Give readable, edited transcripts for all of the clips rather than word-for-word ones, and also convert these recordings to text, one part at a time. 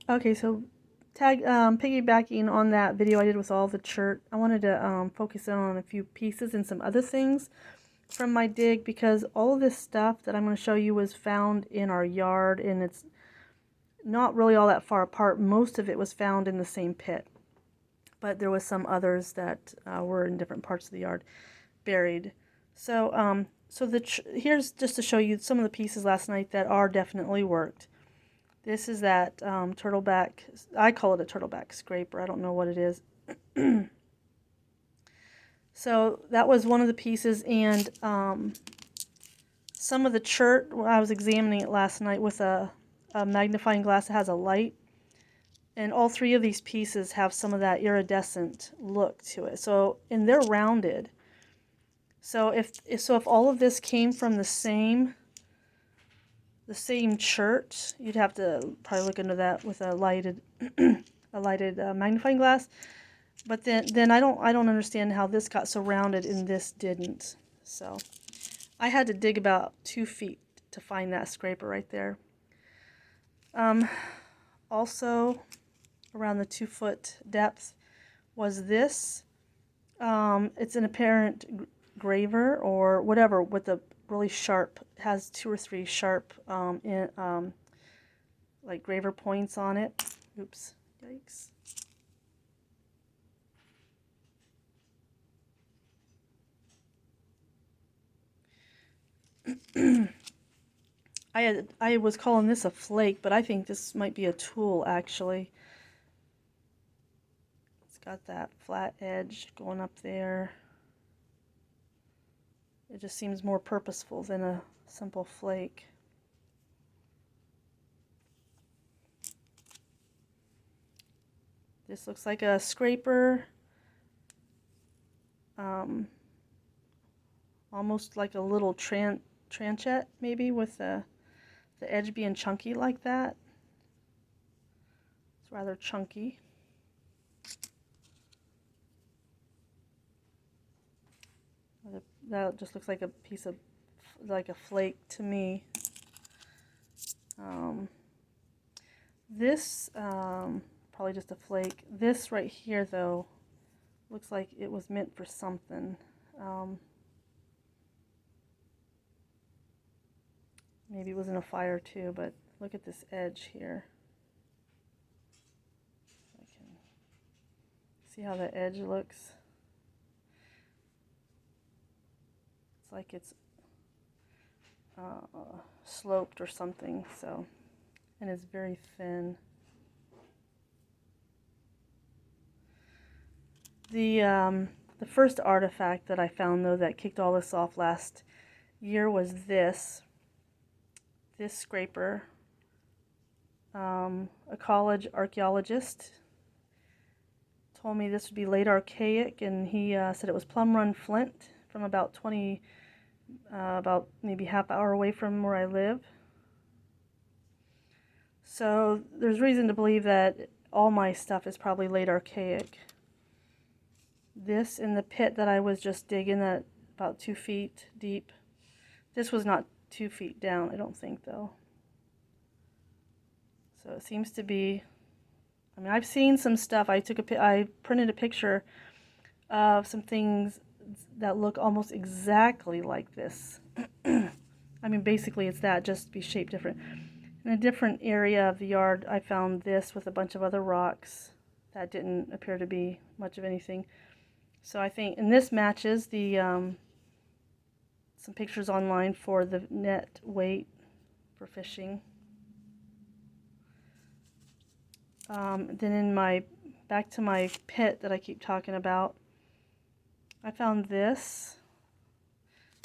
Okay, so piggybacking on that video I did with all the chert, I wanted to focus in on a few pieces and some other things from my dig, because all of this stuff that I'm going to show you was found in our yard, and it's not really all that far apart. Most of it was found in the same pit, but there was some others that were in different parts of the yard buried. So here's just to show you some of the pieces last night that are definitely worked. This is that turtleback, I call it a turtleback scraper, I don't know what it is. So that was one of the pieces, and some of the chert, I was examining it last night with a magnifying glass that has a light, and all three of these pieces have some of that iridescent look to it. So, and they're rounded. So if all of this came from the same chert, you'd have to probably look into that with a lighted magnifying glass. But then I don't understand how this got so rounded and this didn't. So I had to dig about 2 feet to find that scraper right there. Also around the 2-foot depth was this. It's an apparent graver or whatever with a really sharp, has 2 or 3 sharp like graver points on it. Oops, yikes. I was calling this a flake, but I think this might be a tool actually. It's got that flat edge going up there. It just seems more purposeful than a simple flake. This looks like a scraper, almost like a little tranchette maybe, with the edge being chunky like that. It's rather chunky. That just looks like a piece of, like a flake to me. This, probably just a flake. This right here though, looks like it was meant for something. Maybe it was in a fire too, but look at this edge here. I can see how the edge looks. It's like it's sloped or something, so, and it's very thin. The first artifact that I found though that kicked all this off last year was this scraper. A college archaeologist told me this would be late archaic, and he said it was plum run flint from about about maybe half hour away from where I live. So there's reason to believe that all my stuff is probably late archaic. This in the pit that I was just digging, at about 2 feet deep. This was not 2 feet down, I don't think, though. So it seems to be, I mean, I've seen some stuff. I printed a picture of some things that look almost exactly like this. I mean, basically it's that, just to be shaped different. In a different area of the yard, I found this with a bunch of other rocks that didn't appear to be much of anything. So I think, and this matches the some pictures online for the net weight for fishing. Then back to my pit that I keep talking about, I found this.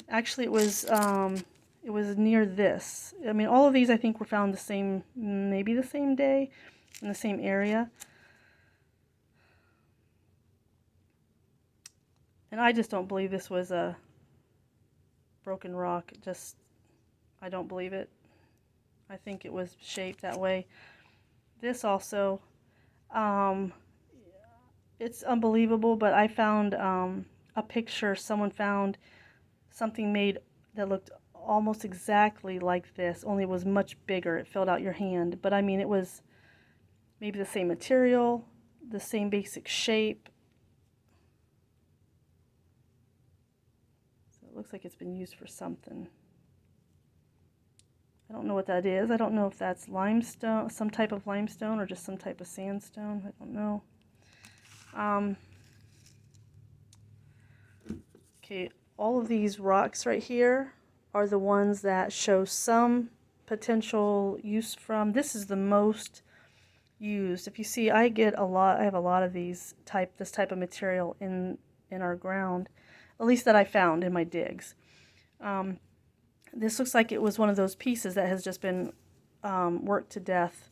Actually, it was near this. I mean, all of these I think were found maybe the same day, in the same area. And I just don't believe this was a broken rock. I don't believe it. I think it was shaped that way. This also, it's unbelievable, but I found a picture. Someone found something made that looked almost exactly like this, only it was much bigger. It filled out your hand. But I mean, it was maybe the same material, the same basic shape. So it looks like it's been used for something. I don't know what that is. I don't know if that's limestone, some type of limestone, or just some type of sandstone. I don't know. Okay, all of these rocks right here are the ones that show some potential use from. This is the most used. If you see, I have a lot of this type of material in our ground, at least that I found in my digs. This looks like it was one of those pieces that has just been worked to death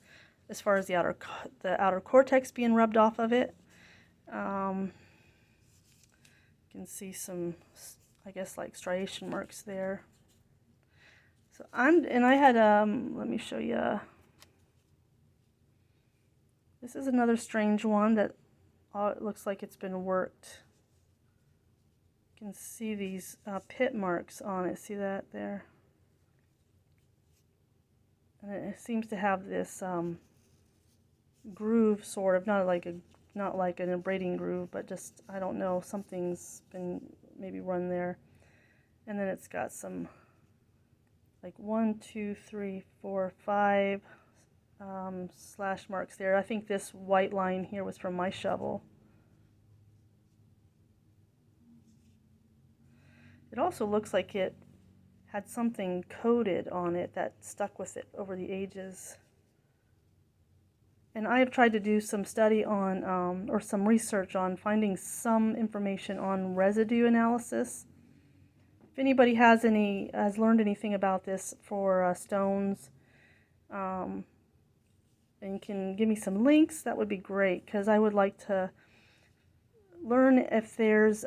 as far as the outer cortex being rubbed off of it. You can see some, I guess, like striation marks there. So I had, let me show you. This is another strange one that it looks like it's been worked. You can see these pit marks on it. See that there? And it seems to have this groove, sort of, not like an abrading groove, but just, I don't know, something's been maybe run there. And then it's got some, like 1, 2, 3, 4, 5 slash marks there. I think this white line here was from my shovel. It also looks like it had something coated on it that stuck with it over the ages. And I have tried to do some study on, or some research on finding some information on residue analysis. If anybody has learned anything about this for stones, and can give me some links, that would be great, because I would like to learn if there's,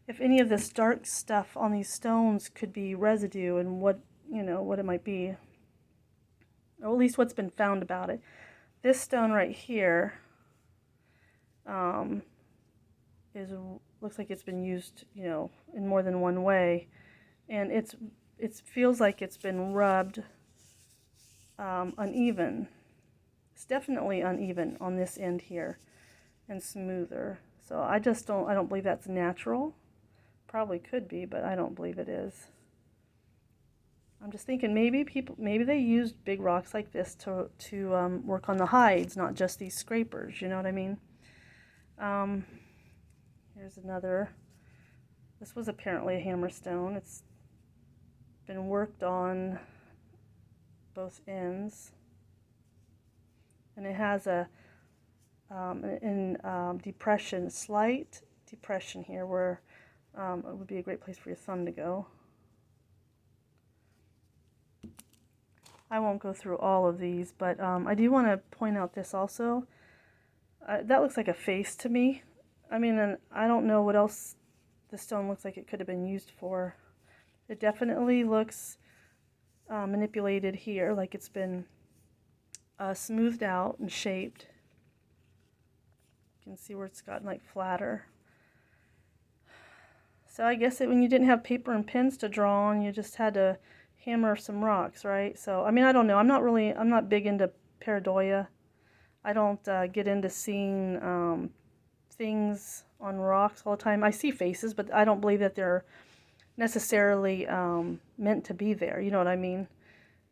if any of this dark stuff on these stones could be residue, and what it might be, or at least what's been found about it. This stone right here looks like it's been used, in more than one way, and it feels like it's been rubbed uneven. It's definitely uneven on this end here, and smoother. So I don't believe that's natural. Probably could be, but I don't believe it is. I'm just thinking maybe they used big rocks like this to work on the hides, not just these scrapers, you know what I mean? Here's another. This was apparently a hammerstone. It's been worked on both ends, and it has a depression, slight depression here, where it would be a great place for your thumb to go. I won't go through all of these, but I do want to point out this also. That looks like a face to me. I mean, and I don't know what else the stone looks like it could have been used for. It definitely looks manipulated here, like it's been smoothed out and shaped. You can see where it's gotten like flatter. So I guess when you didn't have paper and pens to draw on, you just had to hammer some rocks, right? So, I mean, I don't know. I'm not big into pareidolia. I don't get into seeing things on rocks all the time. I see faces, but I don't believe that they're necessarily meant to be there. You know what I mean?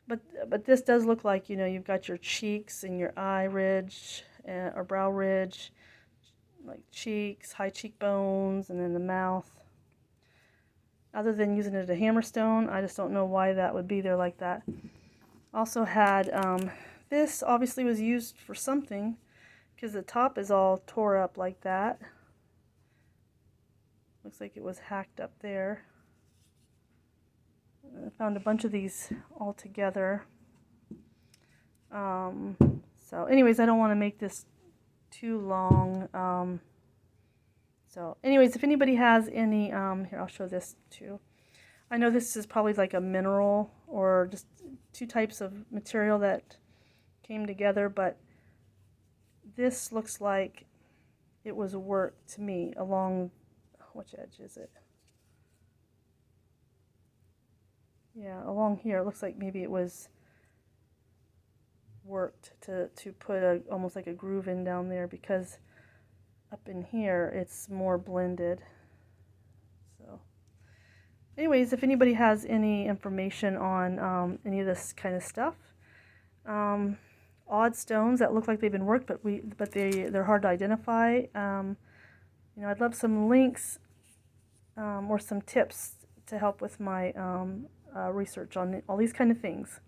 But this does look like, you've got your cheeks and your eye ridge or brow ridge, like cheeks, high cheekbones, and then the mouth. Other than using it as a hammerstone, I just don't know why that would be there like that. Also had, this obviously was used for something, because the top is all tore up like that. Looks like it was hacked up there. I found a bunch of these all together. So anyways, I don't want to make this too long. So anyways, if anybody has any, here, I'll show this too. I know this is probably like a mineral or just two types of material that came together, but this looks like it was worked to me along, which edge is it? Yeah, along here. It looks like maybe it was worked to put almost like a groove in down there, because up in here it's more blended. So anyways, if anybody has any information on any of this kind of stuff, odd stones that look like they've been worked but they're hard to identify, you know, I'd love some links or some tips to help with my research on all these kind of things.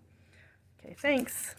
Okay, thanks.